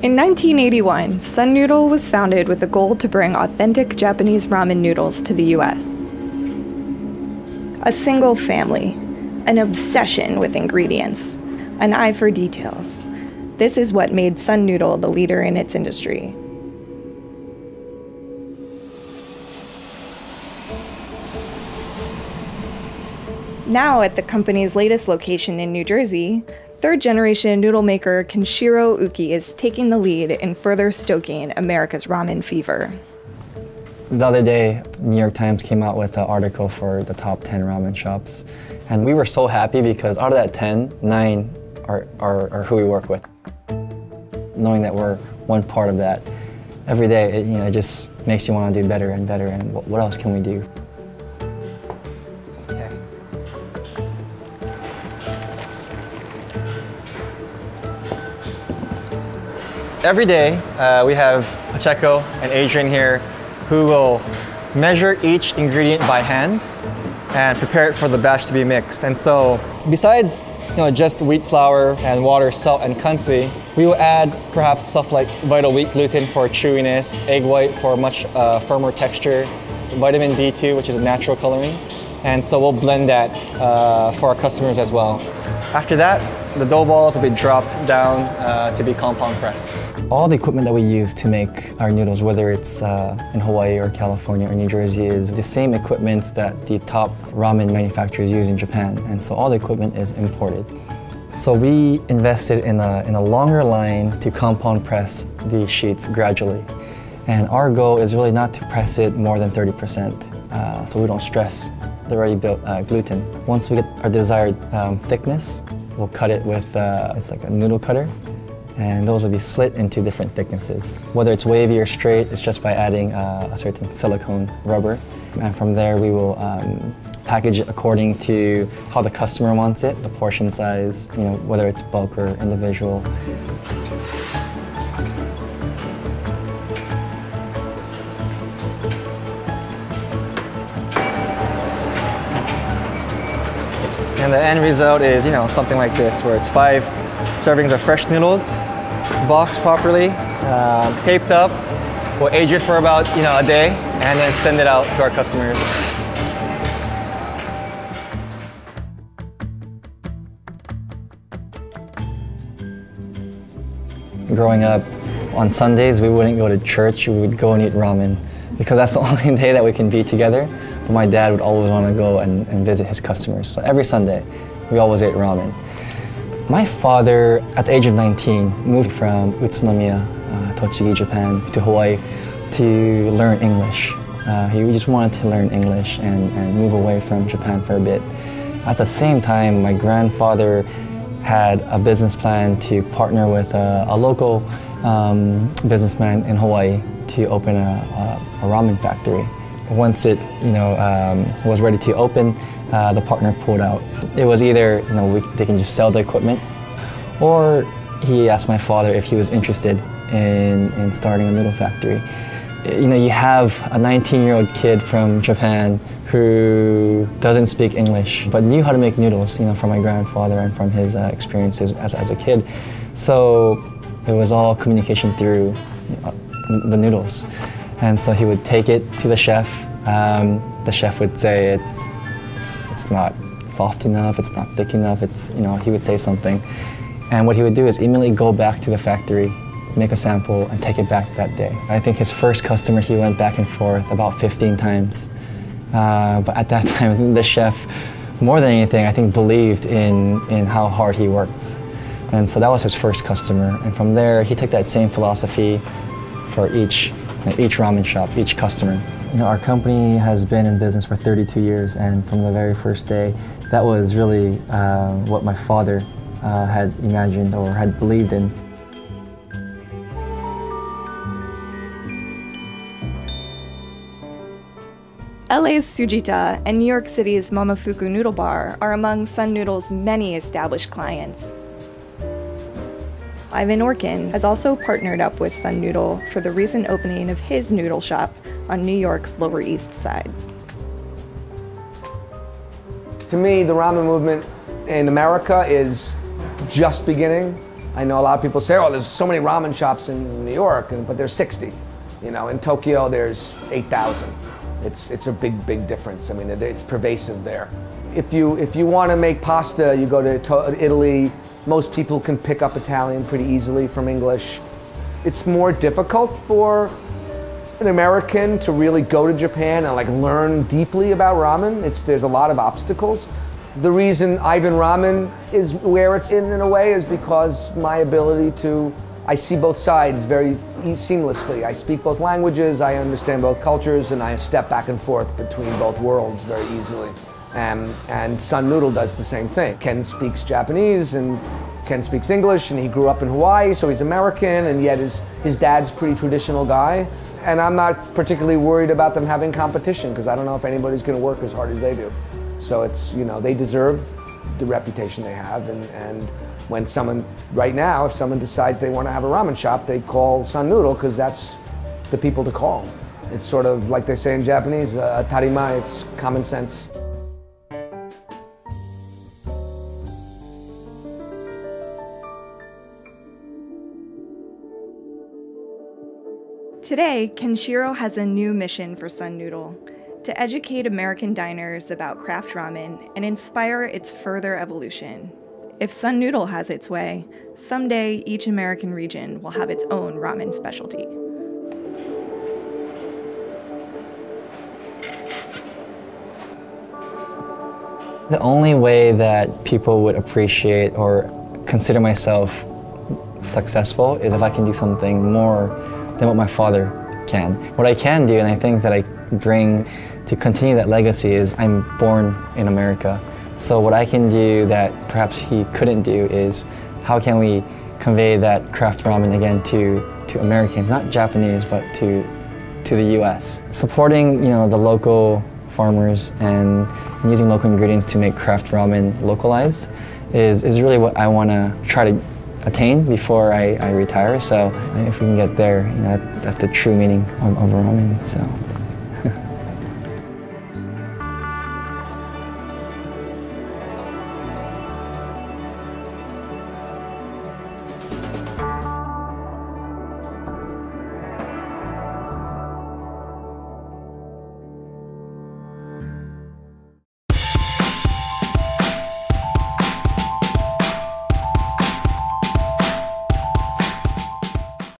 In 1981, Sun Noodle was founded with the goal to bring authentic Japanese ramen noodles to the US. A single family, an obsession with ingredients, an eye for details. This is what made Sun Noodle the leader in its industry. Now at the company's latest location in New Jersey, third-generation noodle-maker Kenshiro Uki is taking the lead in further stoking America's ramen fever. The other day, New York Times came out with an article for the top 10 ramen shops. And we were so happy because out of that 10, 9 are who we work with. Knowing that we're one part of that, every day, it just makes you want to do better and better, and what else can we do? Every day, we have Pacheco and Adrian here who will measure each ingredient by hand and prepare it for the batch to be mixed. And so, besides just wheat flour and water, salt, and kansi, we will add perhaps stuff like vital wheat gluten for chewiness, egg white for much firmer texture, vitamin B2, which is a natural coloring. And so we'll blend that for our customers as well. After that, the dough balls will be dropped down to be compound pressed. All the equipment that we use to make our noodles, whether it's in Hawaii or California or New Jersey, is the same equipment that the top ramen manufacturers use in Japan. And so all the equipment is imported. So we invested in a longer line to compound press the sheets gradually. And our goal is really not to press it more than 30%, so we don't stress the already built gluten. Once we get our desired thickness, we'll cut it with, it's like a noodle cutter, and those will be split into different thicknesses. Whether it's wavy or straight, it's just by adding a certain silicone rubber. And from there, we will package it according to how the customer wants it, the portion size, whether it's bulk or individual. And the end result is, something like this, where it's 5 servings of fresh noodles, boxed properly, taped up. We'll age it for about, a day, and then send it out to our customers. Growing up, on Sundays, we wouldn't go to church, we would go and eat ramen, because that's the only day that we can be together. But my dad would always want to go and visit his customers. So every Sunday, we always ate ramen. My father, at the age of 19, moved from Utsunomiya, Tochigi, Japan, to Hawaii to learn English. He just wanted to learn English and move away from Japan for a bit. At the same time, my grandfather had a business plan to partner with a local businessman in Hawaii to open a ramen factory. Once it, was ready to open, the partner pulled out. It was either, they can just sell the equipment, or he asked my father if he was interested in starting a noodle factory. You have a 19-year-old kid from Japan who doesn't speak English, but knew how to make noodles, from my grandfather and from his experiences as a kid. So it was all communication through the noodles. And so he would take it to the chef. The chef would say it's not soft enough, it's not thick enough, he would say something. And what he would do is immediately go back to the factory, make a sample, and take it back that day. I think his first customer, he went back and forth about 15 times. But at that time, the chef, more than anything, I think believed in how hard he works. And so that was his first customer. And from there, he took that same philosophy for each ramen shop, each customer. Our company has been in business for 32 years, and from the very first day, that was really what my father had imagined or had believed in. LA's Tsujita and New York City's Momofuku Noodle Bar are among Sun Noodle's many established clients. Ivan Orkin has also partnered up with Sun Noodle for the recent opening of his noodle shop on New York's Lower East Side. To me, the ramen movement in America is just beginning. I know a lot of people say, oh, there's so many ramen shops in New York, but there's 60. You know, in Tokyo, there's 8,000. It's a big difference. I mean, it's pervasive there. If you want to make pasta, you go to Italy. Most people can pick up Italian pretty easily from English. It's more difficult for an American to really go to Japan and like learn deeply about ramen. There's a lot of obstacles. The reason Ivan Ramen is where it's in a way is because my ability to, I see both sides very seamlessly. I speak both languages, I understand both cultures, and I step back and forth between both worlds very easily. And Sun Noodle does the same thing. Ken speaks Japanese and Ken speaks English, and he grew up in Hawaii, so he's American, and yet his dad's a pretty traditional guy. And I'm not particularly worried about them having competition, because I don't know if anybody's going to work as hard as they do. So it's, you know, they deserve the reputation they have, and when someone, right now, if someone decides they want to have a ramen shop, they call Sun Noodle, because that's the people to call. It's sort of like they say in Japanese, tarimai, it's common sense. Today, Kenshiro has a new mission for Sun Noodle: to educate American diners about craft ramen and inspire its further evolution. If Sun Noodle has its way, someday each American region will have its own ramen specialty. The only way that people would appreciate or consider myself successful is if I can do something more than what my father can. What I can do, and I think that I bring to continue that legacy, is I'm born in America. So what I can do that perhaps he couldn't do is how can we convey that craft ramen again to Americans, not Japanese, but to the US. Supporting, you know, the local farmers and using local ingredients to make craft ramen localized is really what I want to try to attain before I retire. So if we can get there, you know, that's the true meaning of ramen. So.